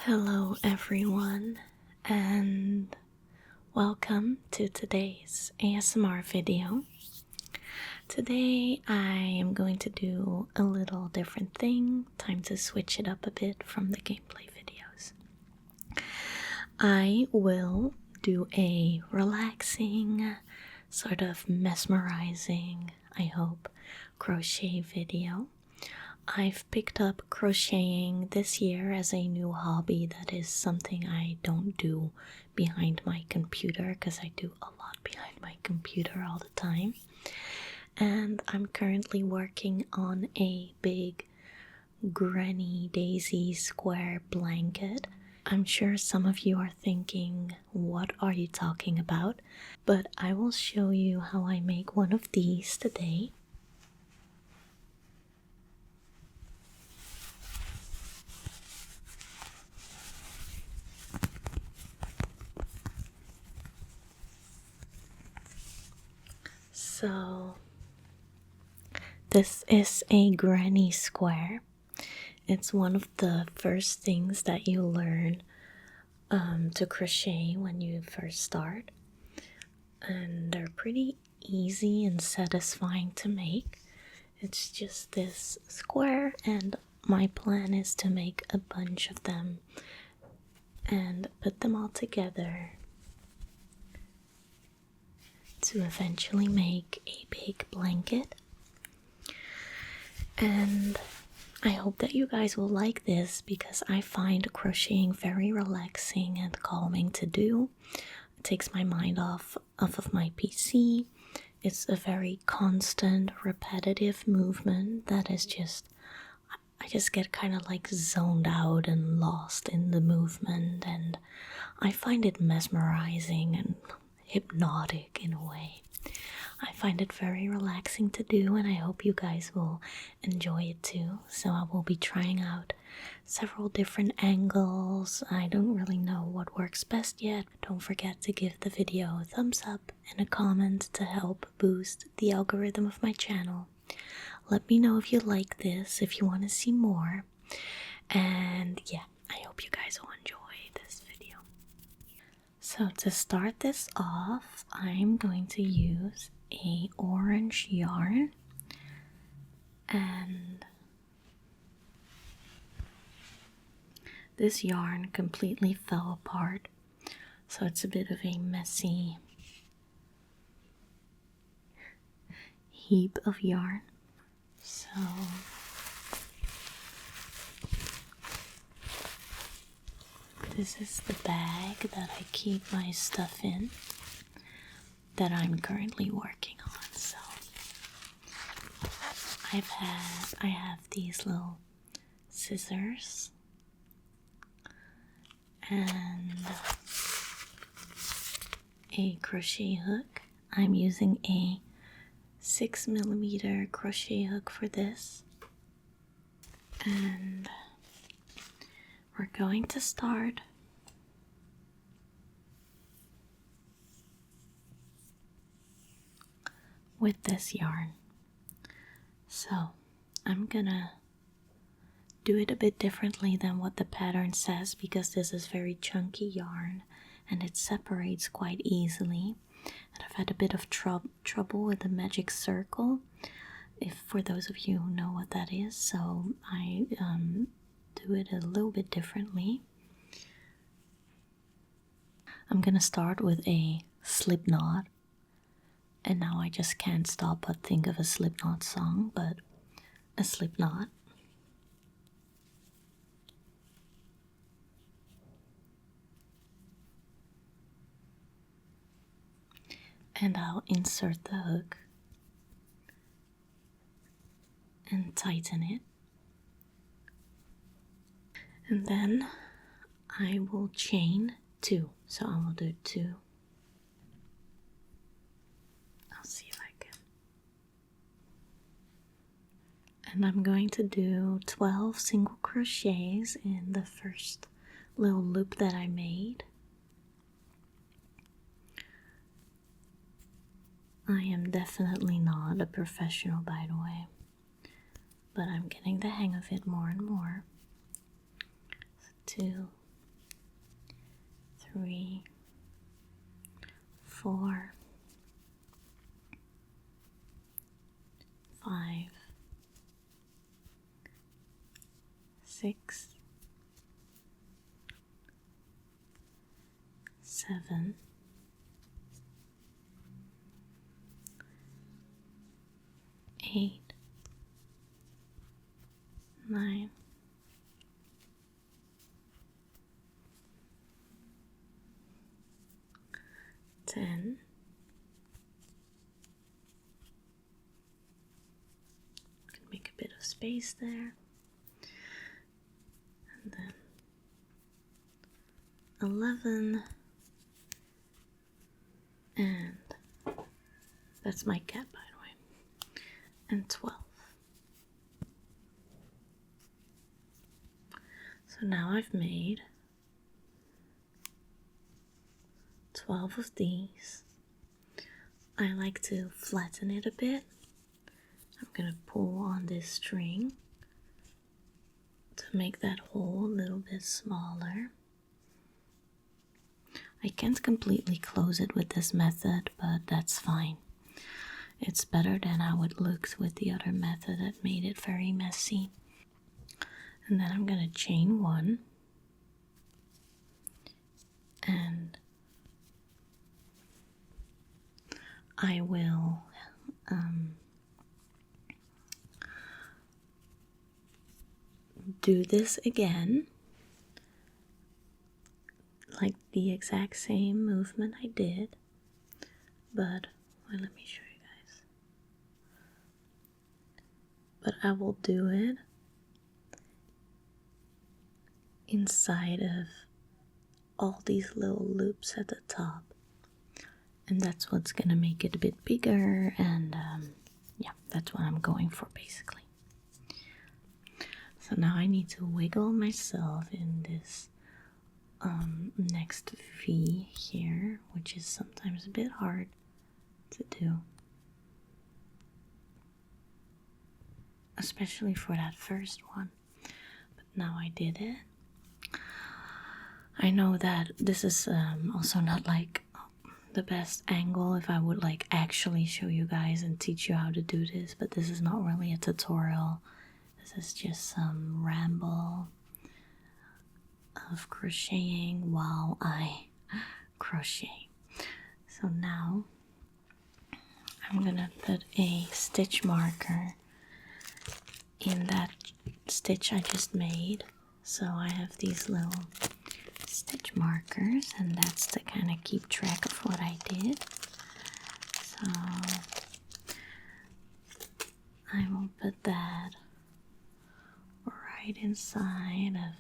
Hello everyone, and welcome to today's ASMR video. Today I am going to do a little different thing, time to switch it up a bit from the gameplay videos. I will do a relaxing, sort of mesmerizing, I hope, crochet video. I've picked up crocheting this year as a new hobby. That is something I don't do behind my computer because I do a lot behind my computer all the time. And I'm currently working on a big Granny Daisy square blanket. I'm sure some of you are thinking, what are you talking about? But I will show you how I make one of these today. So, this is a granny square. It's one of the first things that you learn to crochet when you first start. And they're pretty easy and satisfying to make. It's just this square, and my plan is to make a bunch of them and put them all together to eventually make a big blanket. And I hope that you guys will like this because I find crocheting very relaxing and calming to do. It takes my mind off of my PC. It's a very constant, repetitive movement that is just, I just get kind of like zoned out and lost in the movement, and I find it mesmerizing and hypnotic in a way. I find it very relaxing to do, and I hope you guys will enjoy it too. So I will be trying out several different angles. I don't really know what works best yet. Don't forget to give the video a thumbs up and a comment to help boost the algorithm of my channel. Let me know if you like this, if you want to see more. And yeah, I hope you guys will enjoy this video. So to start this off, I'm going to use a orange yarn, and this yarn completely fell apart, so it's a bit of a messy heap of yarn. So this is the bag that I keep my stuff in that I'm currently working on. So I have these little scissors and a crochet hook. I'm using a 6mm crochet hook for this, and we're going to start with this yarn. So I'm gonna do it a bit differently than what the pattern says because this is very chunky yarn and it separates quite easily. And I've had a bit of trouble with the magic circle, if for those of you who know what that is. So I do it a little bit differently. I'm gonna start with a slip knot, and now I just can't stop but think of a Slipknot song, but a slip knot. And I'll insert the hook and tighten it. And then I will chain 2. So I will do 2. I'll see if I can. And I'm going to do 12 single crochets in the first little loop that I made. I am definitely not a professional, by the way, but I'm getting the hang of it more and more. So 2, 3, 4, 5, 6, 7, 8, 9, 10, 'Make a bit of space there, and then 11, and that's my cat, by the way, and 12. So now I've made 12 of these. I like to flatten it a bit. I'm gonna pull on this string to make that hole a little bit smaller. I can't completely close it with this method, but that's fine. It's better than how it looks with the other method that made it very messy. And then I'm gonna chain 1 and I will do this again, like the exact same movement I did, but well, let me show you guys. But I will do it inside of all these little loops at the top, and that's what's gonna make it a bit bigger, and yeah, that's what I'm going for basically. So now I need to wiggle myself in this next V here, which is sometimes a bit hard to do, especially for that first one, but now I did it. I know that this is also not like the best angle if I would like actually show you guys and teach you how to do this, but this is not really a tutorial. This is just some ramble of crocheting while I crochet. So now I'm gonna put a stitch marker in that stitch I just made. So I have these little stitch markers, and that's to kind of keep track of what I did. So I will put that right inside of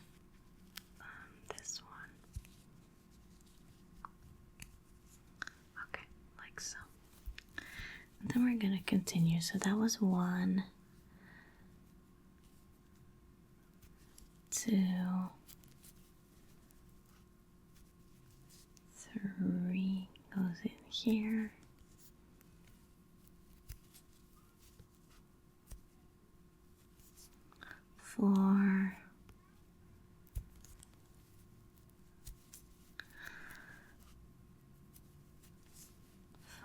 this one. Okay, like so. And then we're gonna continue. So that was 1, 2, 3 goes in here. 4,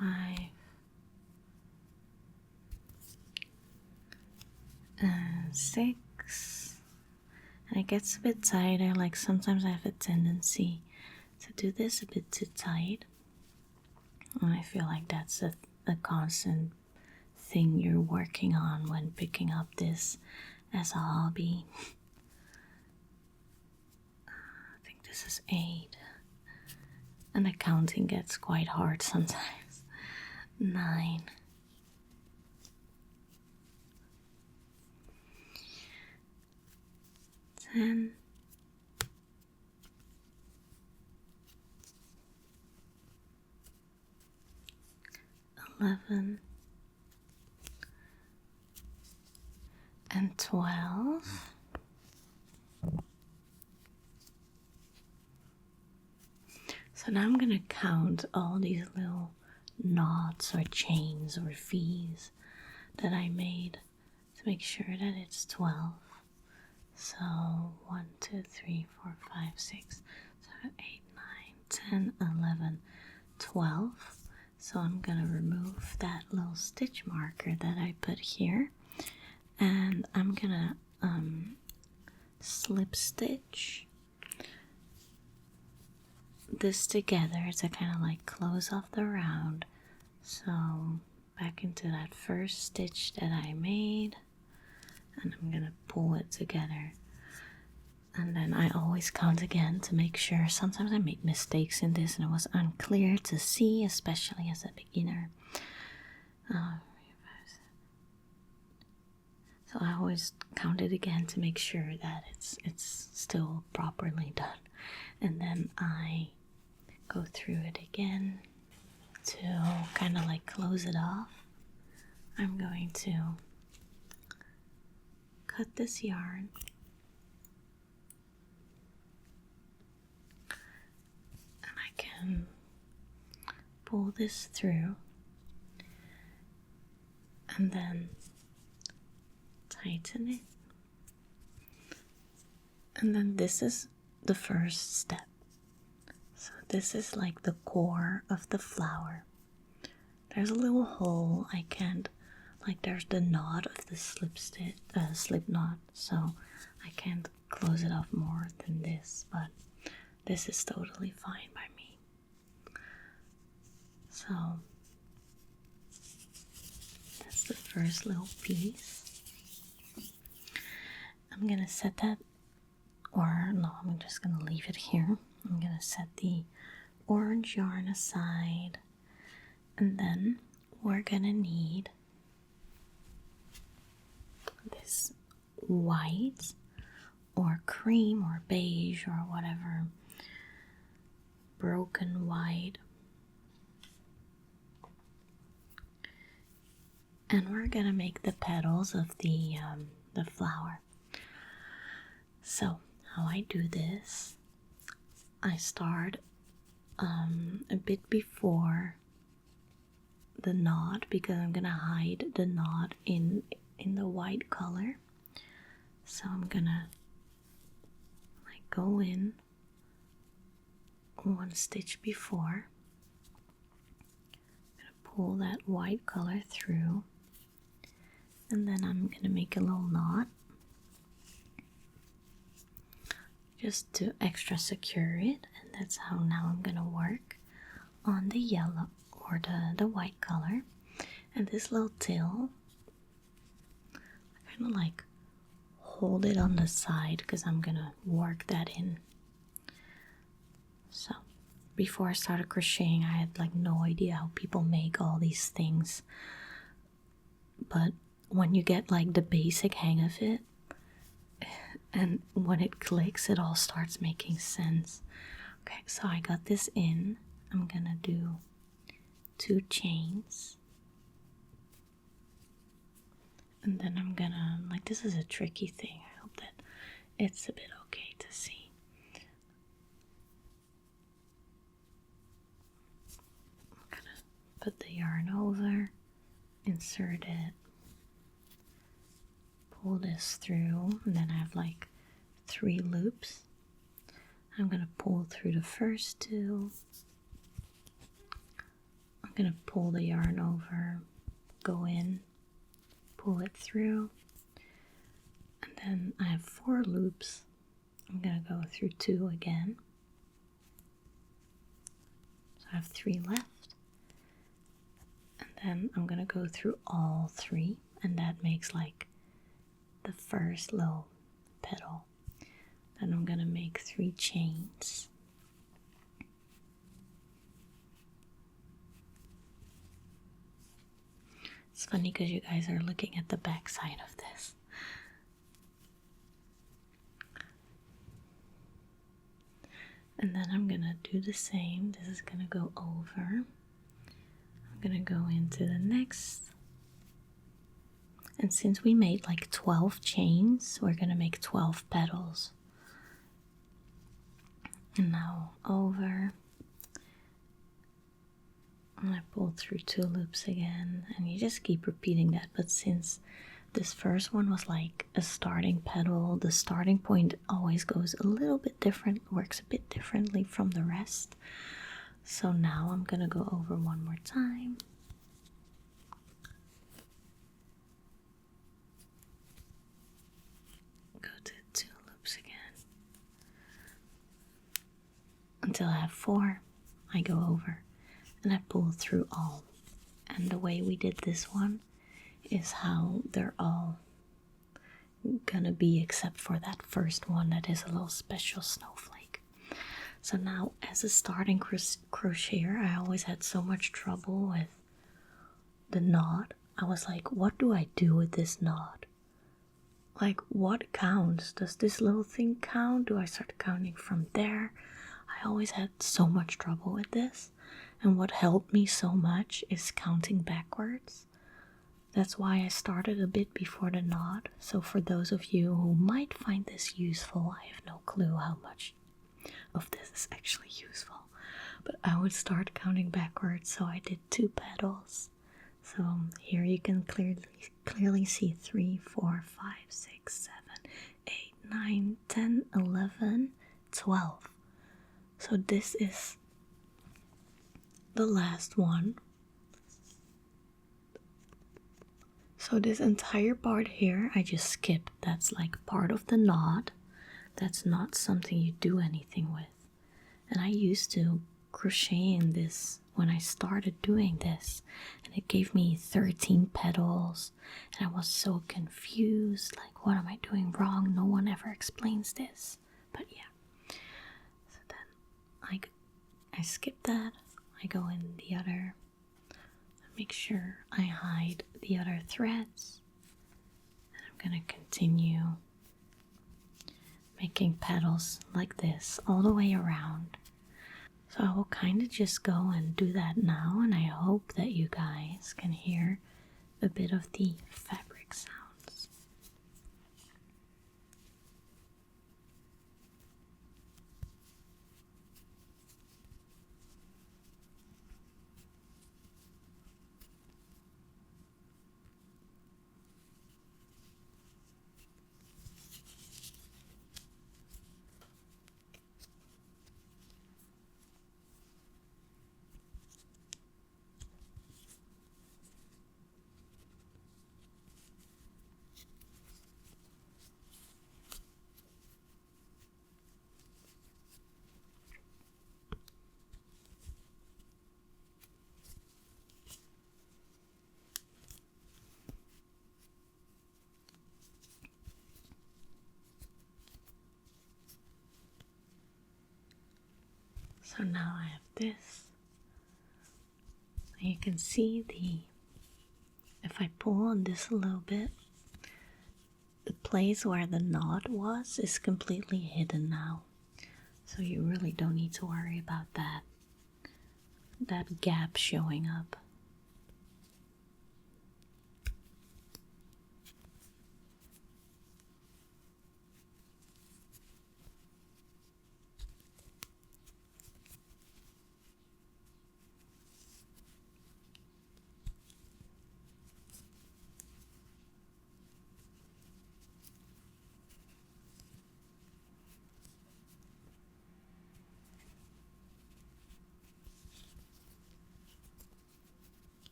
5, and 6. And it gets a bit tighter, like sometimes I have a tendency to do this a bit too tight. And I feel like that's a constant thing you're working on when picking up this as a hobby. I think this is 8. And the counting gets quite hard sometimes. 9. 10. 11. And 12. So now I'm gonna count all these little knots or chains or V's that I made to make sure that it's 12. So 1, 2, 3, 4, 5, 6, 7, 8, 9, 10, 11, 12. So I'm gonna remove that little stitch marker that I put here, and I'm gonna slip stitch this together to kind of like close off the round. So back into that first stitch that I made, and I'm gonna pull it together. And then I always count again to make sure. Sometimes I make mistakes in this and it was unclear to see, especially as a beginner. So I always count it again to make sure that it's still properly done. And then I go through it again to kind of like close it off. I'm going to cut this yarn. Can pull this through and then tighten it, and then this is the first step. So this is like the core of the flower. There's a little hole. I can't, like, there's the knot of the slip knot, so I can't close it off more than this, but this is totally fine by me. So that's the first little piece. I'm gonna set that, or no, I'm just gonna leave it here. I'm gonna set the orange yarn aside, and then we're gonna need this white or cream or beige or whatever, broken white. And we're gonna make the petals of the flower. So how I do this, I start a bit before the knot, because I'm gonna hide the knot in the white color. So I'm gonna like go in one stitch before, I'm gonna pull that white color through, and then I'm gonna make a little knot just to extra secure it. And that's how now I'm gonna work on the yellow or the white color. And this little tail, I kind of like hold it on the side because I'm gonna work that in. So before I started crocheting, I had like no idea how people make all these things, but when you get like the basic hang of it, and when it clicks, it all starts making sense. Okay, so I got this in. I'm gonna do 2 chains, and then I'm gonna, like, this is a tricky thing. I hope that it's a bit okay to see. I'm gonna put the yarn over, insert it, pull this through, and then I have like 3 loops. I'm gonna pull through the first 2. I'm gonna pull the yarn over, go in, pull it through, and then I have 4 loops. I'm gonna go through 2 again. So I have 3 left. And then I'm gonna go through all 3, and that makes like the first little petal. Then I'm gonna make 3 chains. It's funny because you guys are looking at the back side of this. And then I'm gonna do the same. This is gonna go over. I'm gonna go into the next. And since we made like 12 chains, we're gonna make 12 petals. And now over. And I pull through 2 loops again, and you just keep repeating that. But since This first one was like a starting petal. The starting point always goes a little bit different, works a bit differently from the rest. So now I'm gonna go over one more time. Go to 2 loops again. Until I have 4, I go over and I pull through all. And the way we did this one is how they're all gonna be except for that first one that is a little special snowflake. So now as a starting crocheter, I always had so much trouble with the knot. I was like, what do I do with this knot? Like, what counts? Does this little thing count? Do I start counting from there? I always had so much trouble with this. And what helped me so much is counting backwards. That's why I started a bit before the knot. So for those of you who might find this useful, I have no clue how much of this is actually useful. But I would start counting backwards, so I did 2 petals. So here you can clearly see 3, 4, 5, 6, 7, 8, 9, 10, 11, 12. So this is the last one. So this entire part here, I just skipped. That's like part of the knot. That's not something you do anything with. And I used to crochet in this when I started doing this, and it gave me 13 petals, and I was so confused, like, what am I doing wrong? No one ever explains this. But yeah, so then I skip that. I go in the other, make sure I hide the other threads, and I'm gonna continue making petals like this all the way around. So I will kind of just go and do that now, and I hope that you guys can hear a bit of the fabric sounds. So now I have this. You can see if I pull on this a little bit, the place where the knot was is completely hidden now. So you really don't need to worry about that gap showing up.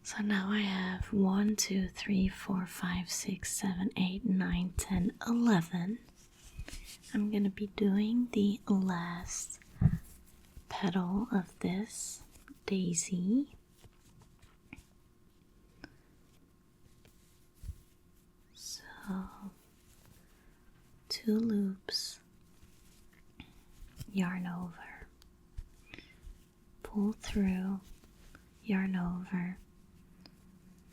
So now I have 1, 2, 3, 4, 5, 6, 7, 8, 9, 10, 11. I'm gonna be doing the last petal of this daisy. So 2 loops, yarn over, pull through, yarn over,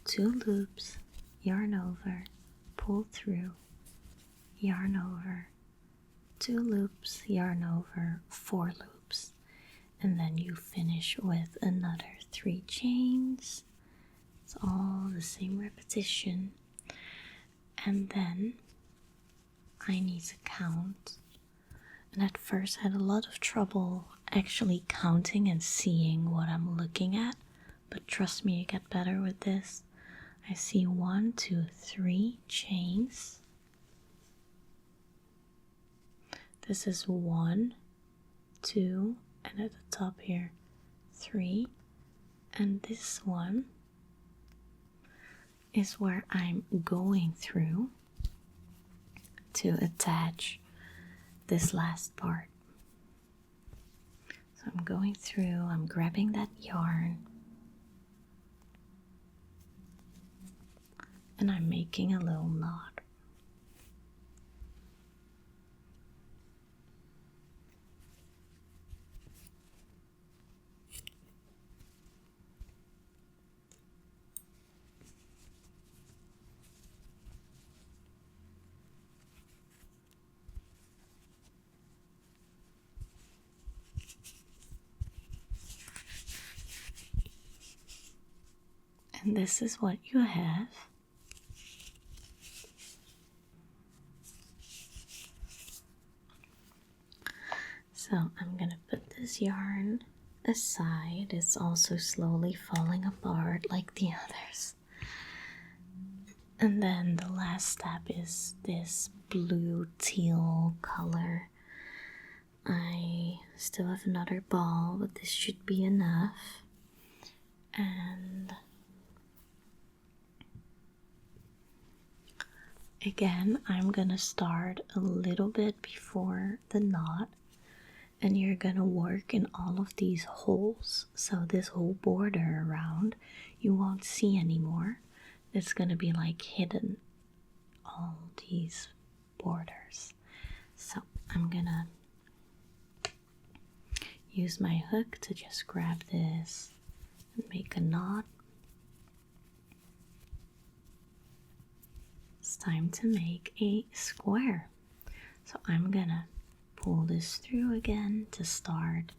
2 loops, yarn over, pull through, yarn over, 2 loops, yarn over, 4 loops, and then you finish with another 3 chains. It's all the same repetition. And then I need to count. And at first I had a lot of trouble actually counting and seeing what I'm looking at, but trust me, you get better with this. I see 1, 2, 3 chains. This is 1, 2, and at the top here 3, and this one is where I'm going through to attach this last part. So I'm going through, I'm grabbing that yarn, and I'm making a little knot. And this is what you have. So I'm gonna put this yarn aside. It's also slowly falling apart like the others. And then the last step is this blue teal color. I still have another ball, but this should be enough. And again, I'm gonna start a little bit before the knot, and you're gonna work in all of these holes. So this whole border around you won't see anymore. It's gonna be like hidden, all these borders. So I'm gonna use my hook to just grab this and make a knot. It's time to make a square. So I'm gonna pull this through again to start.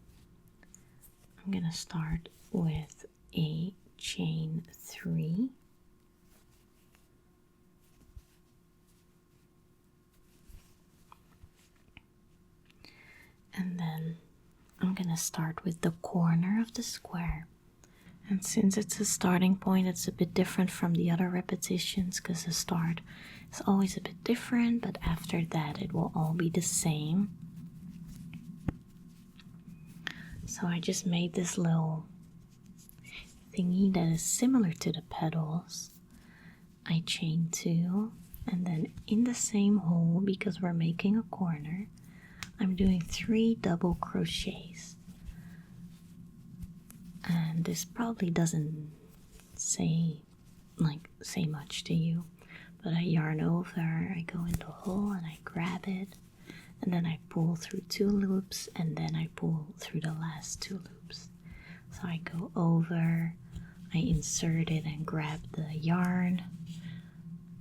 I'm gonna start with a chain 3. And then I'm gonna start with the corner of the square. And since it's a starting point, it's a bit different from the other repetitions because the start is always a bit different, but after that it will all be the same. So I just made this little thingy that is similar to the petals. I chain 2, and then in the same hole, because we're making a corner, I'm doing 3 double crochets. And this probably doesn't say much to you, but I yarn over, I go in the hole and I grab it, and then I pull through 2 loops, and then I pull through the last 2 loops. So I go over, I insert it and grab the yarn,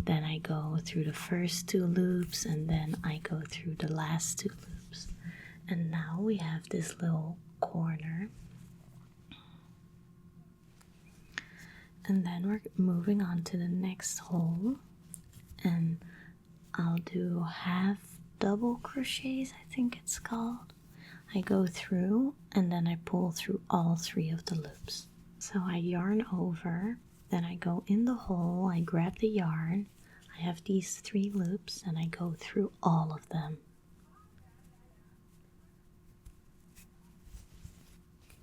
then I go through the first 2 loops, and then I go through the last 2 loops. And now we have this little corner. And then we're moving on to the next hole, and I'll do half double crochets, I think it's called. I go through and then I pull through all 3 of the loops. So I yarn over, then I go in the hole, I grab the yarn, I have these 3 loops, and I go through all of them.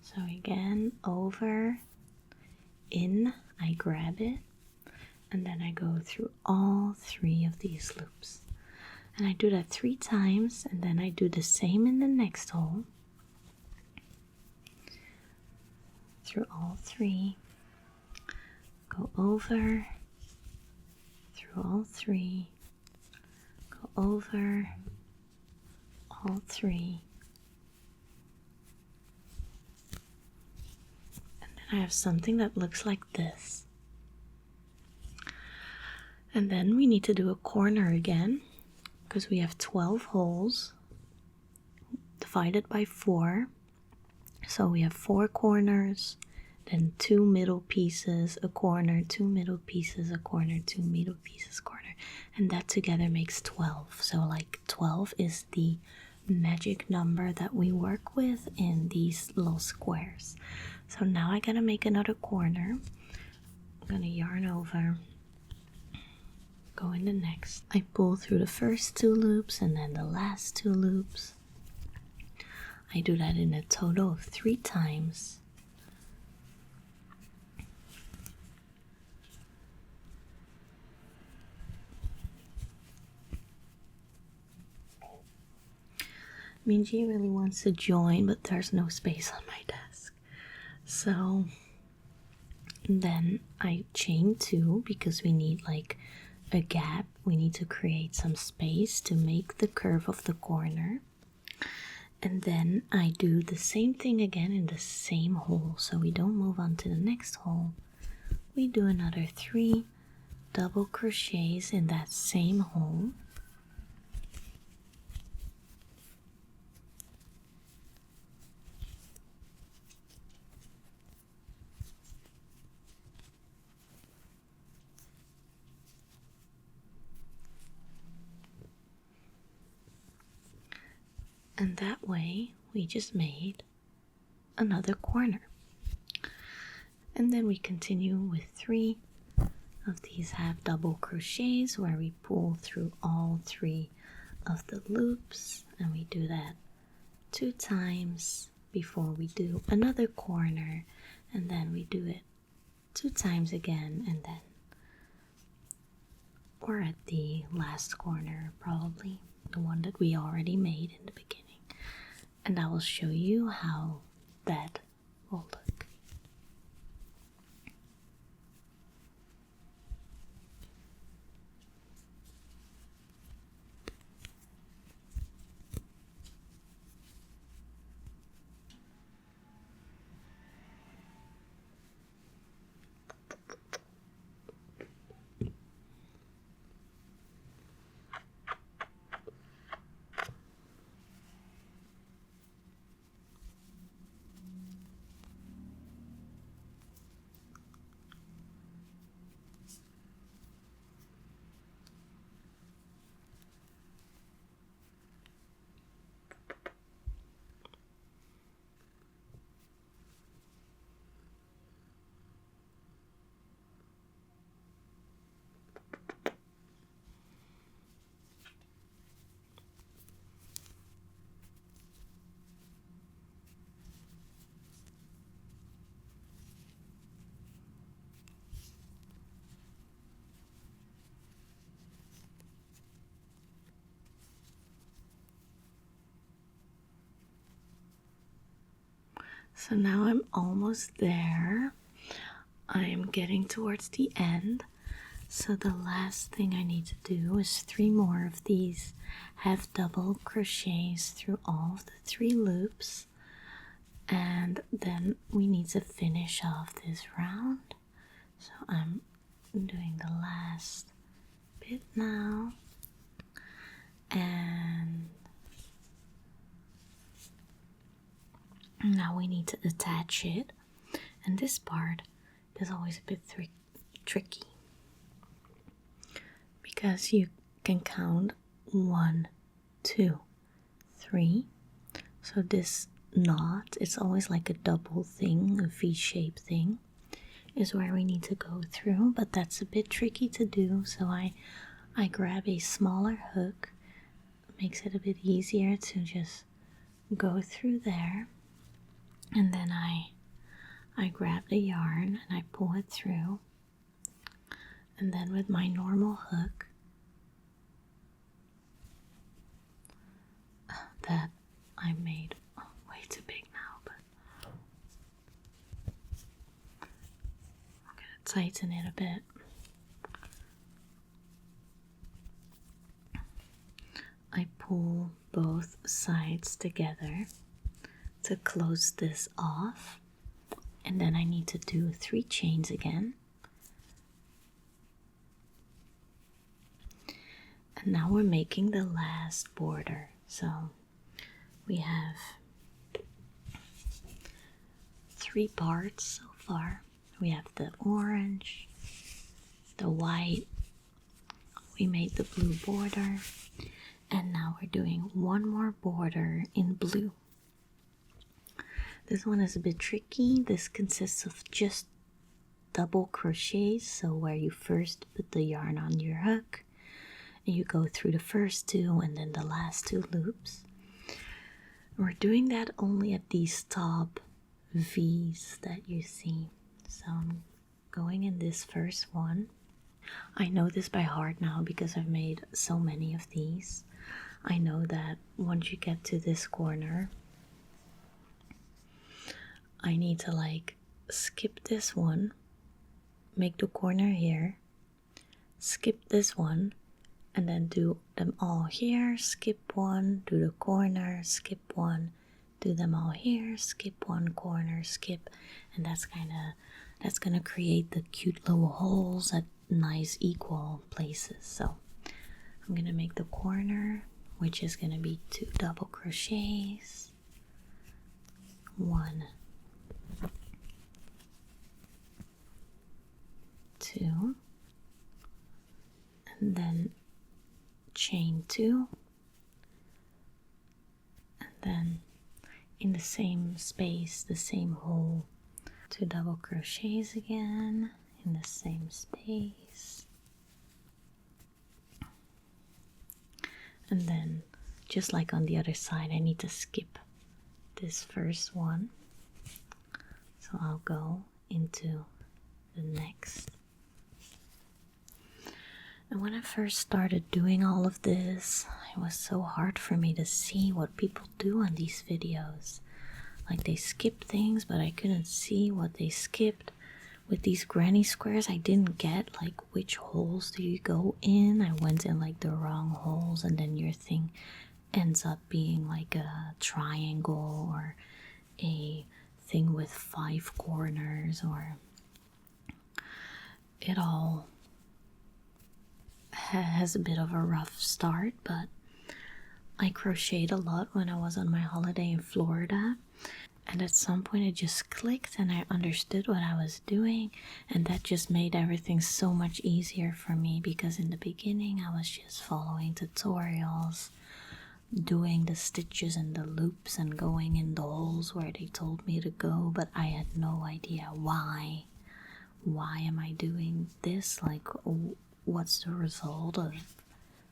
So again, over, in, I grab it, and then I go through all 3 of these loops. And I do that 3 times, and then I do the same in the next hole. Through all 3, go over, through all 3, go over, all 3, and then I have something that looks like this. And then we need to do a corner again, because we have 12 holes divided by 4. So we have 4 corners, then 2 middle pieces, a corner, 2 middle pieces, a corner, 2 middle pieces, corner, and that together makes 12. So like 12 is the magic number that we work with in these little squares. So now I gotta make another corner. I'm gonna yarn over, go in the next. I pull through the first 2 loops and then the last 2 loops. I do that in a total of 3 times. Minji really wants to join, but there's no space on my desk. So then I chain 2 because we need like a gap. We need to create some space to make the curve of the corner. And then I do the same thing again in the same hole, so we don't move on to the next hole. We do another 3 double crochets in that same hole. And that way we just made another corner. And then we continue with 3 of these half double crochets where we pull through all 3 of the loops, and we do that 2 times before we do another corner, and then we do it 2 times again, and then we're at the last corner, probably the one that we already made in the beginning. And I will show you how that will look. So now I'm almost there. I'm getting towards the end. So the last thing I need to do is 3 more of these half double crochets through all of the 3 loops. And then we need to finish off this round. So I'm doing the last bit now. And now we need to attach it, and this part is always a bit tricky because you can count 1, 2, 3. So this knot, it's always like a double thing, a V-shaped thing, is where we need to go through, but that's a bit tricky to do. So I grab a smaller hook. It makes it a bit easier to just go through there. And then I grab the yarn and I pull it through, And then with my normal hook that I made way too big now, but I'm gonna tighten it a bit. I pull both sides together to close this off, and then I need to do 3 chains again. And now we're making the last border. So we have 3 parts so far. We have the orange, the white, we made the blue border, and now we're doing one more border in blue. This one is a bit tricky. This consists of just double crochets, so where you first put the yarn on your hook and you go through the first 2 and then the last 2 loops. We're doing that only at these top V's that you see. So I'm going in this first one. I know this by heart now because I've made so many of these. I know that once you get to this corner, I need to like skip this one, make the corner here, skip this one, and then do them all here, skip one, do the corner, skip one, do them all here, skip one, corner, skip, and that's gonna create the cute little holes at nice equal places. So I'm gonna make the corner, which is gonna be 2 double crochets, 1, 2, and then chain 2, and then in the same space, the same hole, 2 double crochets again in the same space, and then just like on the other side, I need to skip this first one, so I'll go into the next. And when I first started doing all of this, it was so hard for me to see what people do on these videos. Like they skip things, but I couldn't see what they skipped. With these granny squares, I didn't get like which holes do you go in. I went in like the wrong holes, and then your thing ends up being like a triangle or a thing with 5 corners, or it all has a bit of a rough start. But I crocheted a lot when I was on my holiday in Florida, and at some point it just clicked and I understood what I was doing, and that just made everything so much easier for me, because in the beginning I was just following tutorials, doing the stitches and the loops and going in the holes where they told me to go, but I had no idea why am I doing this, like what's the result of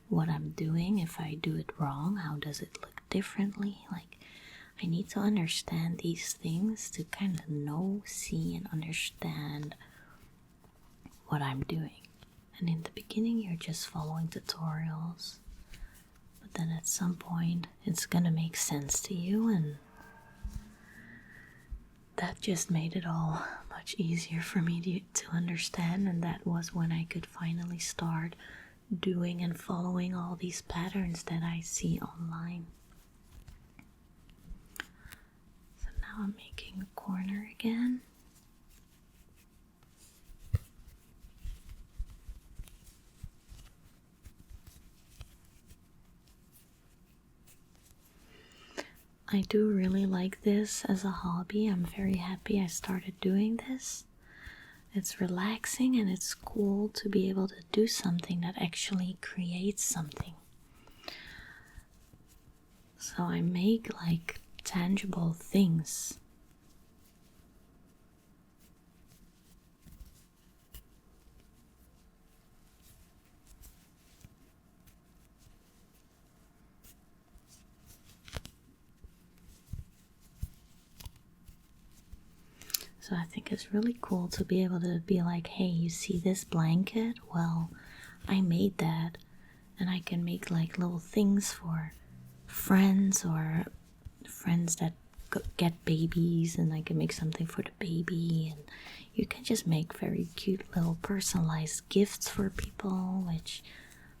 what I'm doing. If I do it wrong, how does it look differently? Like I need to understand these things to kind of know, see, and understand what I'm doing. And in the beginning you're just following tutorials, but then at some point it's gonna make sense to you, and that just made it all much easier for me to understand. And that was when I could finally start doing and following all these patterns that I see online. So now I'm making a corner again. I do really like this as a hobby. I'm very happy I started doing this. It's relaxing and it's cool to be able to do something that actually creates something. So I make like tangible things. So I think it's really cool to be able to be like, hey, you see this blanket? Well, I made that, and I can make like little things for friends or friends that get babies, and I can make something for the baby, and you can just make very cute little personalized gifts for people, which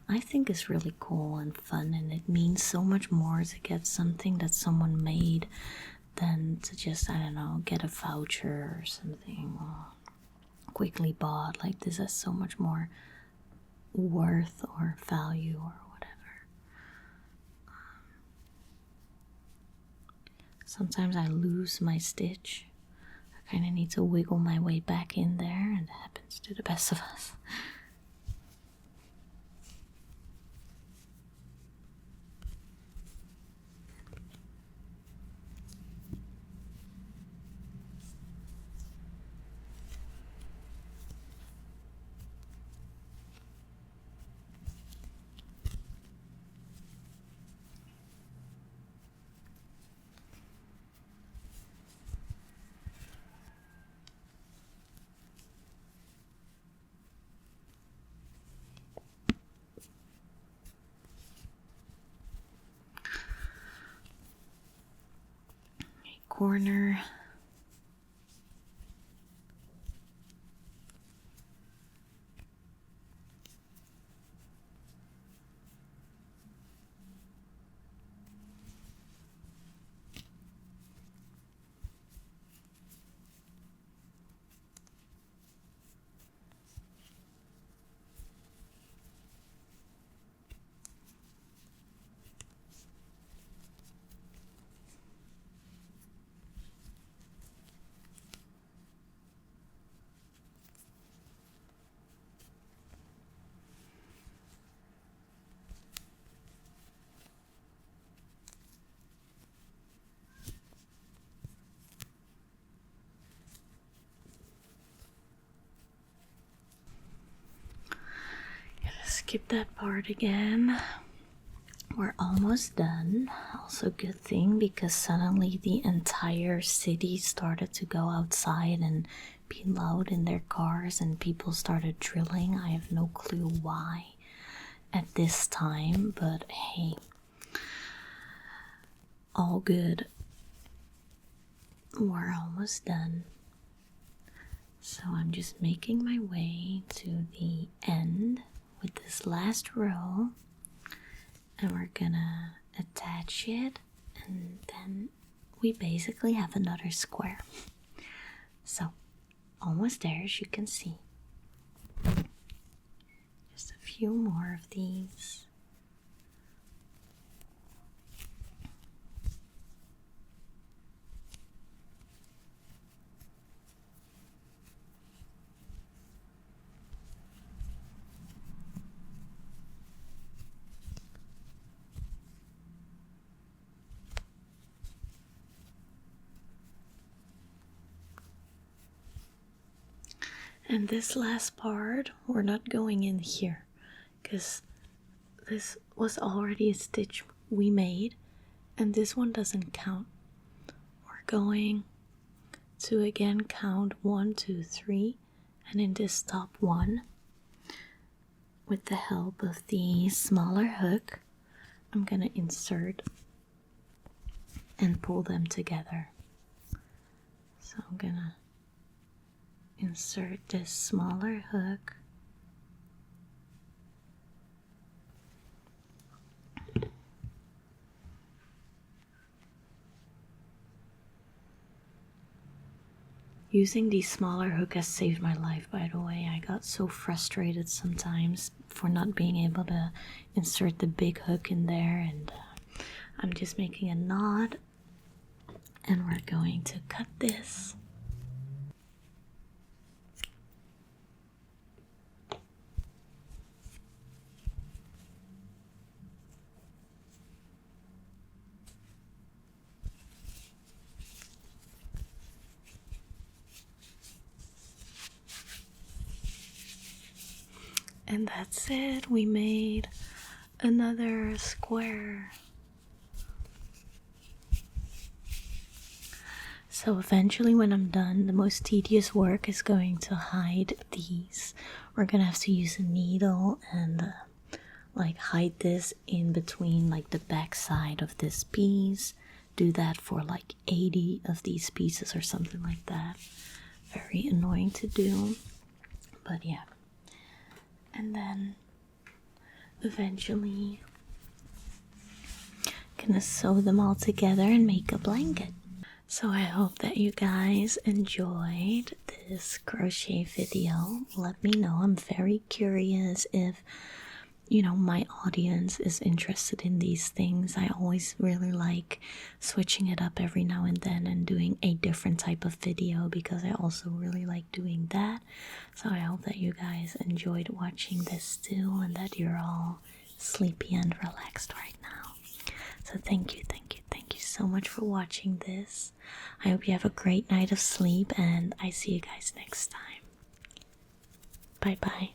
I think is really cool and fun, and it means so much more to get something that someone made than to just, I don't know, get a voucher or something or quickly bought. Like, this has so much more worth or value or whatever. Sometimes I lose my stitch. I kind of need to wiggle my way back in there, and it happens to the best of us. Corner. Skip that part again. We're almost done. Also, good thing, because suddenly the entire city started to go outside and be loud in their cars, and people started drilling. I have no clue why at this time, but hey, all good. We're almost done. So I'm just making my way to the end with this last row, and we're gonna attach it, and then we basically have another square. So almost there, as you can see. Just a few more of these. And this last part, we're not going in here, because this was already a stitch we made, and this one doesn't count. We're going to again count 1, 2, 3, and in this top one, with the help of the smaller hook, I'm gonna insert and pull them together. So I'm gonna insert this smaller hook, using the smaller hook has saved my life, by the way. I got so frustrated sometimes for not being able to insert the big hook in there, and I'm just making a knot, and we're going to cut this. And that's it, we made another square. So eventually when I'm done, the most tedious work is going to hide these. We're gonna have to use a needle and like hide this in between like the back side of this piece. Do that for like 80 of these pieces or something like that. Very annoying to do, but yeah. And then eventually gonna sew them all together and make a blanket. So I hope that you guys enjoyed this crochet video. Let me know. I'm very curious if, you know, my audience is interested in these things. I always really like switching it up every now and then and doing a different type of video because I also really like doing that. So I hope that you guys enjoyed watching this too and that you're all sleepy and relaxed right now. So thank you so much for watching this. I hope you have a great night of sleep and I see you guys next time. Bye bye.